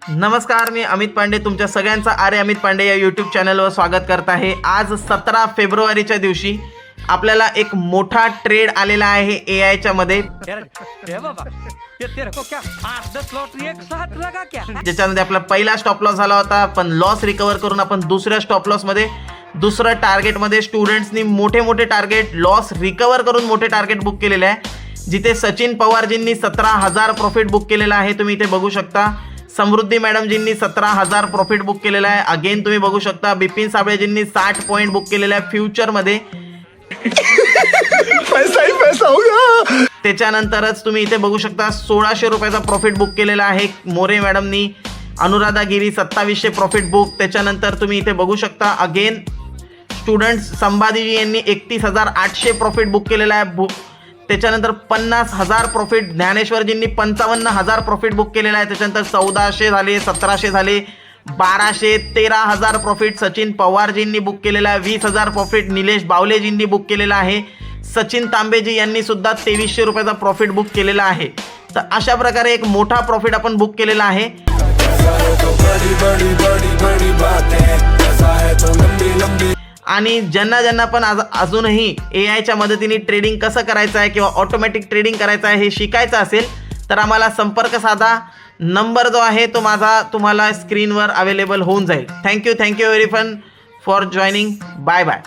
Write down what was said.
नमस्कार, मी अमित पांडे तुमच्या सगळ्यांचं आरे अमित पांडे या यूट्यूब चॅनलवर स्वागत करत आहे। आज 17 फेब्रुवारीच्या दिवशी आपल्याला एक मोठा ट्रेड आलेला आहे AI च्या मध्ये, ज्याच्यामध्ये आपला पहिला स्टॉप लॉस झाला होता, पण लॉस रिकवर करून आपण दुसऱ्या स्टॉप लॉस मध्ये दुसऱ्या टार्गेट मध्ये स्टुडंट्सनी मोठे टार्गेट लॉस रिकवर करून मोठे टार्गेट बुक केलेले आहे। जिथे सचिन पवारजींनी 17,000 प्रॉफिट बुक केलेला आहे, तुम्ही इथे बघू शकता। समृद्धी मॅडमजींनी 17,000 प्रॉफिट बुक केलेला आहे। अगेन तुम्ही बघू शकता बिपिन साबळेजींनी 60 पॉईंट बुक केलेला आहे फ्युचर मध्ये। पैसा ही पैसा होगा। त्याच्यानंतरच तुम्ही इथे बघू शकता 1600 रुपयाचा प्रॉफिट बुक केलेला आहे मोरे मॅडमनी। अनुराधा गिरी 2700 प्रॉफिट बुक। त्याच्यानंतर तुम्ही इथे बघू शकता अगेन स्टुडंट्स संभाजीजी यांनी 31,800 प्रॉफिट बुक केलेला आहे। त्याच्यानंतर 50,000 प्रॉफिट ज्ञानेश्वरजींनी 55,000 प्रॉफिट बुक केलेला आहे। त्याच्यानंतर 1400 झाले, 1700 झाले, 1200, 13,000 प्रॉफिट सचिन पवारजींनी बुक केलेला आहे। 20,000 प्रॉफिट निलेश बावलेजींनी बुक केलेला आहे। सचिन तांबेजी यांनी सुद्धा 2300 रुपयाचा प्रॉफिट बुक केलेला आहे। तर अशा प्रकारे एक मोठा प्रॉफिट आपण बुक केलेला आहे। आणि ज्यांना पण अजूनही AIच्या मदतीने ट्रेडिंग कसं करायचं आहे किंवा ऑटोमॅटिक ट्रेडिंग करायचं आहे हे शिकायचं असेल तर आम्हाला संपर्क साधा। नंबर जो आहे तो माझा तुम्हाला स्क्रीनवर अवेलेबल होऊन जाईल। Thank you very fun for joining. Bye bye.